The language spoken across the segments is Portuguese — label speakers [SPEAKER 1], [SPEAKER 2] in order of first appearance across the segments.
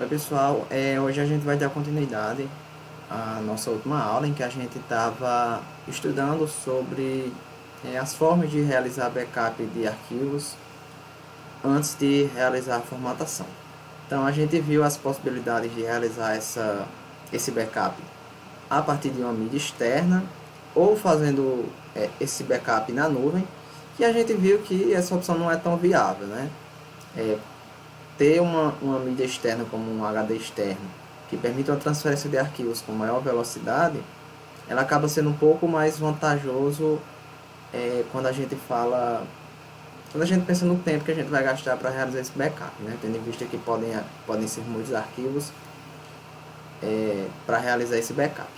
[SPEAKER 1] Oi pessoal, hoje a gente vai dar continuidade à nossa última aula em que a gente estava estudando sobre as formas de realizar backup de arquivos antes de realizar a formatação. Então a gente viu as possibilidades de realizar esse backup a partir de uma mídia externa ou fazendo esse backup na nuvem, e a gente viu que essa opção não é tão viável, né? Ter uma mídia externa como um HD externo que permite uma transferência de arquivos com maior velocidade, ela acaba sendo um pouco mais vantajoso quando a gente fala, quando a gente pensa no tempo que a gente vai gastar para realizar esse backup, né? Tendo em vista que podem ser muitos arquivos para realizar esse backup.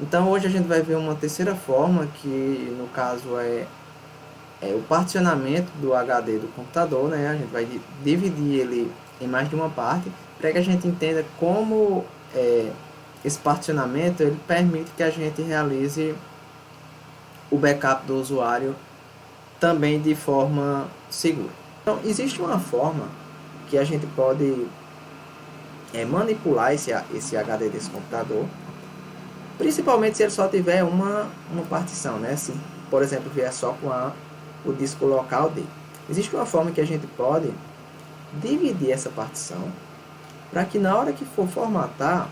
[SPEAKER 1] Então hoje a gente vai ver uma terceira forma, que no caso é o particionamento do HD do computador, né? A gente vai dividir ele em mais de uma parte, para que a gente entenda como esse particionamento ele permite que a gente realize o backup do usuário também de forma segura. Então, existe uma forma que a gente pode manipular esse HD desse computador, principalmente se ele só tiver uma partição, né? Se, por exemplo, vier só com o disco local dele. Existe uma forma que a gente pode dividir essa partição para que na hora que for formatar,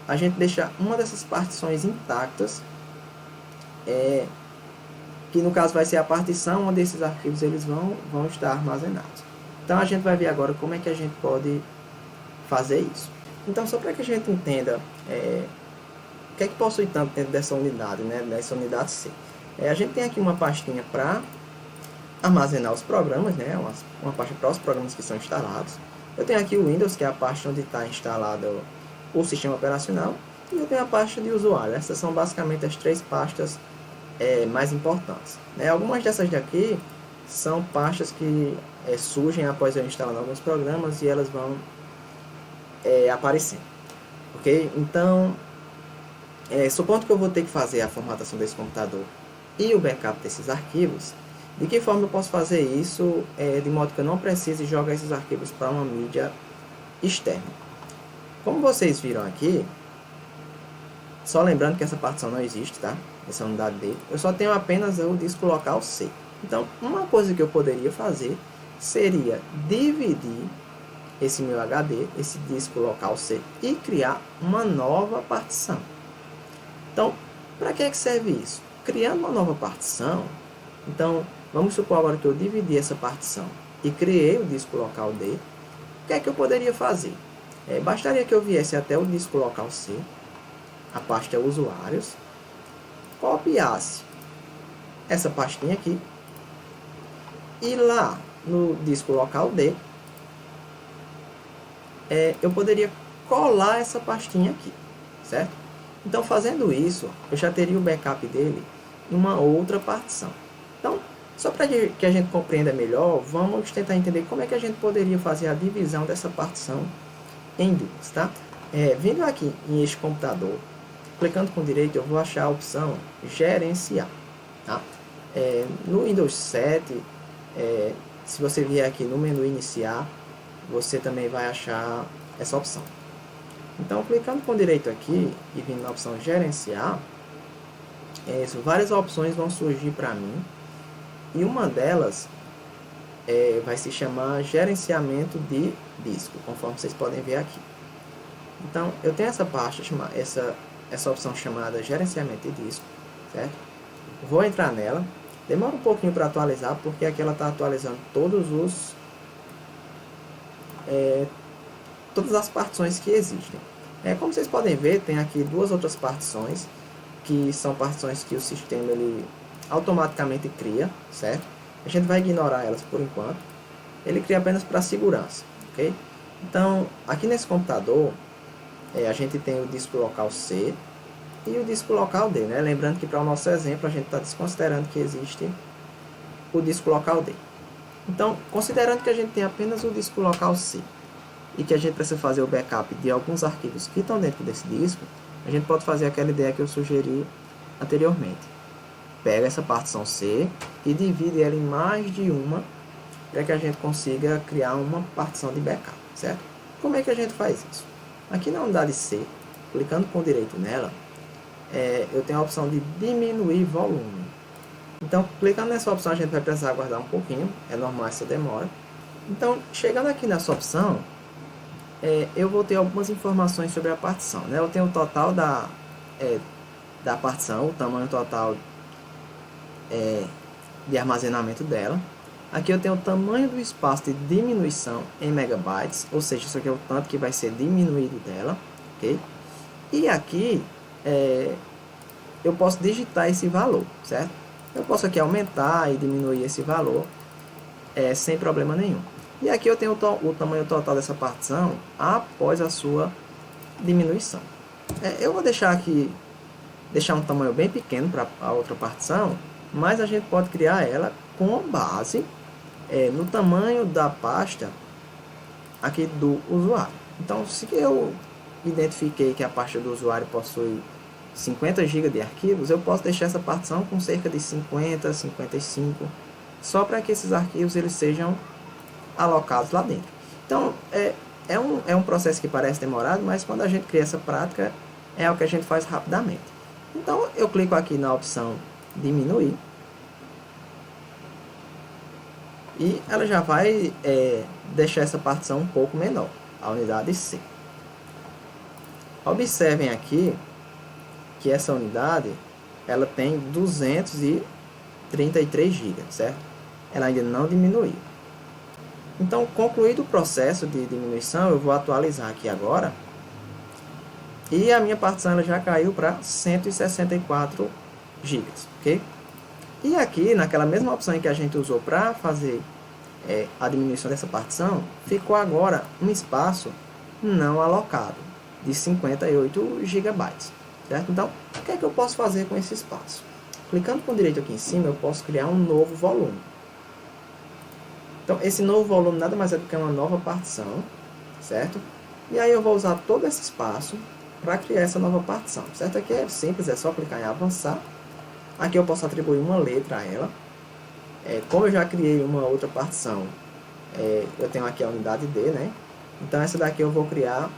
[SPEAKER 1] a gente deixar uma dessas partições intactas, que no caso vai ser a partição onde esses arquivos eles vão estar armazenados. Então a gente vai ver agora como é que a gente pode fazer isso. Então, só para que a gente entenda o que é que possui tanto dentro dessa unidade, né, dessa unidade C. A gente tem aqui uma pastinha para armazenar os programas, né, uma pasta para os programas que são instalados. Eu tenho aqui o Windows, que é a pasta onde está instalado o sistema operacional, e eu tenho a pasta de usuário. Essas são basicamente as três pastas mais importantes, né? Algumas dessas daqui são pastas que surgem após eu instalar alguns programas e elas vão aparecendo, ok? Então, supondo que eu vou ter que fazer a formatação desse computador e o backup desses arquivos, de que forma eu posso fazer isso de modo que eu não precise jogar esses arquivos para uma mídia externa? Como vocês viram aqui, só lembrando que essa partição não existe, tá? Essa unidade D, eu só tenho apenas o disco local C. Então, uma coisa que eu poderia fazer seria dividir esse meu HD, esse disco local C, e criar uma nova partição. Então, para que serve isso? Criando uma nova partição, então, vamos supor agora que eu dividi essa partição e criei o disco local D, o que é que eu poderia fazer? Bastaria que eu viesse até o disco local C, a pasta usuários, copiasse essa pastinha aqui, e lá no disco local D, eu poderia colar essa pastinha aqui, certo? Então, fazendo isso, eu já teria o backup dele em uma outra partição. Então, só para que a gente compreenda melhor, vamos tentar entender como é que a gente poderia fazer a divisão dessa partição em duas, tá? Vindo aqui em este computador, clicando com direito, eu vou achar a opção gerenciar, tá? No Windows 7, se você vier aqui no menu iniciar, você também vai achar essa opção. Então, clicando com direito aqui e vindo na opção gerenciar, várias opções vão surgir para mim, e uma delas vai se chamar gerenciamento de disco, conforme vocês podem ver aqui. Então, eu tenho essa pasta, essa opção chamada gerenciamento de disco, certo? Vou entrar nela, demora um pouquinho para atualizar, porque aqui ela está atualizando todas as partições que existem. Como vocês podem ver, tem aqui duas outras partições, que são partições que o sistema ele automaticamente cria, certo? A gente vai ignorar elas por enquanto. Ele cria apenas para segurança, ok? Então, aqui nesse computador, a gente tem o disco local C e o disco local D, né? Lembrando que para o nosso exemplo, a gente está desconsiderando que existe o disco local D. Então, considerando que a gente tem apenas o disco local C e que a gente precisa fazer o backup de alguns arquivos que estão dentro desse disco, a gente pode fazer aquela ideia que eu sugeri anteriormente. Pega essa partição C e divide ela em mais de uma, para que a gente consiga criar uma partição de backup, certo? Como é que a gente faz isso? Aqui na unidade C, clicando com direito nela, eu tenho a opção de diminuir volume. Então, clicando nessa opção, a gente vai precisar aguardar um pouquinho, é normal essa demora. Então, chegando aqui nessa opção, eu vou ter algumas informações sobre a partição, né? Eu tenho o total da partição, o tamanho total de armazenamento dela. Aqui eu tenho o tamanho do espaço de diminuição em megabytes, ou seja, isso aqui é o tanto que vai ser diminuído dela, ok? E aqui eu posso digitar esse valor, certo? Eu posso aqui aumentar e diminuir esse valor sem problema nenhum. E aqui eu tenho o tamanho total dessa partição após a sua diminuição. Eu vou deixar um tamanho bem pequeno para a outra partição, mas a gente pode criar ela com base no tamanho da pasta aqui do usuário. Então, se eu identifiquei que a pasta do usuário possui 50 GB de arquivos, eu posso deixar essa partição com cerca de 50, 55, só para que esses arquivos eles sejam alocados lá dentro. Então, é um processo que parece demorado, mas quando a gente cria essa prática, é o que a gente faz rapidamente. Então, eu clico aqui na opção diminuir, e ela já vai deixar essa partição um pouco menor, a unidade C. Observem aqui que essa unidade ela tem 233 GB, certo? Ela ainda não diminuiu. Então, concluído o processo de diminuição, eu vou atualizar aqui agora. E a minha partição ela já caiu para 164 GB, ok? E aqui, naquela mesma opção que a gente usou para fazer a diminuição dessa partição, ficou agora um espaço não alocado, de 58 GB, certo? Então, o que é que eu posso fazer com esse espaço? Clicando com direito aqui em cima, eu posso criar um novo volume. Então, esse novo volume nada mais é do que uma nova partição, certo? E aí eu vou usar todo esse espaço para criar essa nova partição, certo? Aqui é simples, é só clicar em avançar. Aqui eu posso atribuir uma letra a ela. Como eu já criei uma outra partição, eu tenho aqui a unidade D, né? Então essa daqui eu vou criar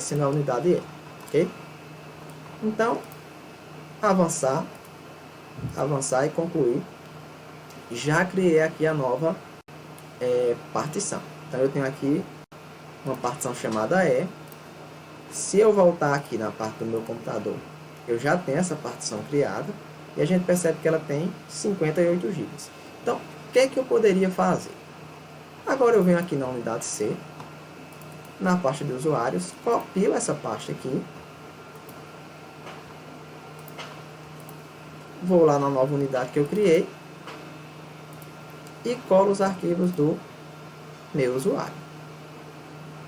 [SPEAKER 1] sendo a unidade E, ok? Então, avançar e concluir. Já criei aqui a nova partição. Então eu tenho aqui uma partição chamada E. Se eu voltar aqui na parte do meu computador, eu já tenho essa partição criada. E a gente percebe que ela tem 58 GB. Então, o que é que eu poderia fazer? Agora eu venho aqui na unidade C, na pasta de usuários, copio essa pasta aqui, vou lá na nova unidade que eu criei e colo os arquivos do meu usuário.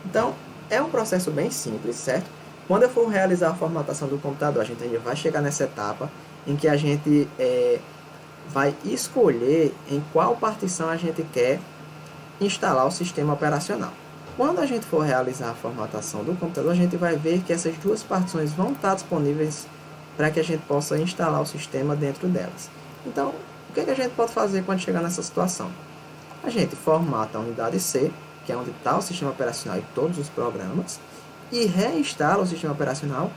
[SPEAKER 1] Então, é um processo bem simples, certo? Quando eu for realizar a formatação do computador, a gente ainda vai chegar nessa etapa em que a gente vai escolher em qual partição a gente quer instalar o sistema operacional. Quando a gente for realizar a formatação do computador, a gente vai ver que essas duas partições vão estar disponíveis para que a gente possa instalar o sistema dentro delas. Então, o que a gente pode fazer quando chegar nessa situação? A gente formata a unidade C, que é onde está o sistema operacional e todos os programas, e reinstala o sistema operacional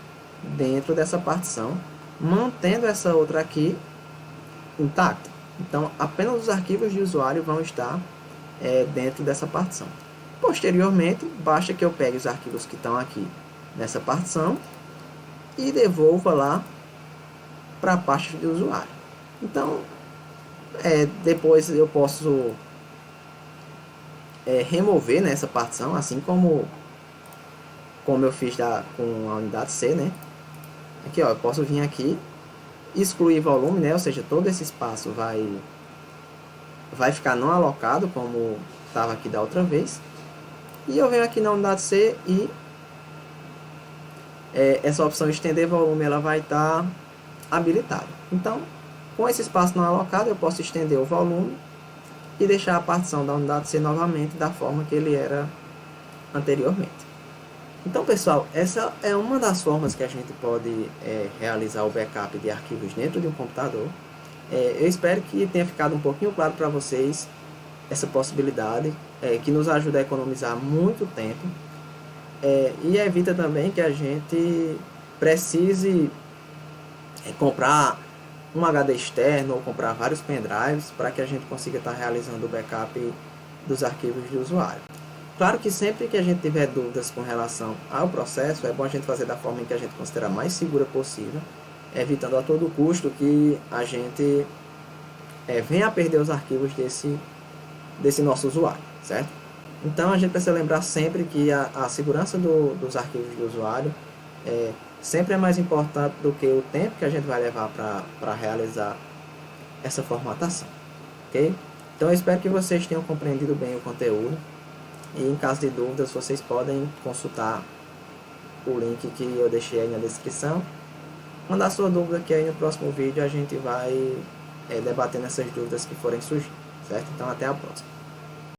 [SPEAKER 1] dentro dessa partição, mantendo essa outra aqui intacta. Então, apenas os arquivos de usuário vão estar dentro dessa partição. Posteriormente, basta que eu pegue os arquivos que estão aqui nessa partição e devolva lá para a pasta de usuário. Então, depois eu posso remover essa partição, assim como eu fiz com a unidade C, né? Aqui, ó, eu posso vir aqui, excluir volume, né? Ou seja, todo esse espaço vai ficar não alocado, como estava aqui da outra vez. E eu venho aqui na unidade C e essa opção estender volume, ela vai estar habilitada. Então, com esse espaço não alocado, eu posso estender o volume e deixar a partição da unidade C novamente da forma que ele era anteriormente. Então, pessoal, essa é uma das formas que a gente pode realizar o backup de arquivos dentro de um computador. Eu espero que tenha ficado um pouquinho claro para vocês essa possibilidade, que nos ajuda a economizar muito tempo. E evita também que a gente precise comprar um HD externo ou comprar vários pendrives para que a gente consiga estar realizando o backup dos arquivos do usuário. Claro que sempre que a gente tiver dúvidas com relação ao processo, é bom a gente fazer da forma em que a gente considera mais segura possível, evitando a todo custo que a gente venha a perder os arquivos desse nosso usuário, certo? Então a gente precisa lembrar sempre que a segurança dos arquivos do usuário sempre é mais importante do que o tempo que a gente vai levar para realizar essa formatação, ok? Então eu espero que vocês tenham compreendido bem o conteúdo e em caso de dúvidas vocês podem consultar o link que eu deixei aí na descrição, mandar sua dúvida que aí no próximo vídeo a gente vai debatendo essas dúvidas que forem surgir, certo? Então até a próxima.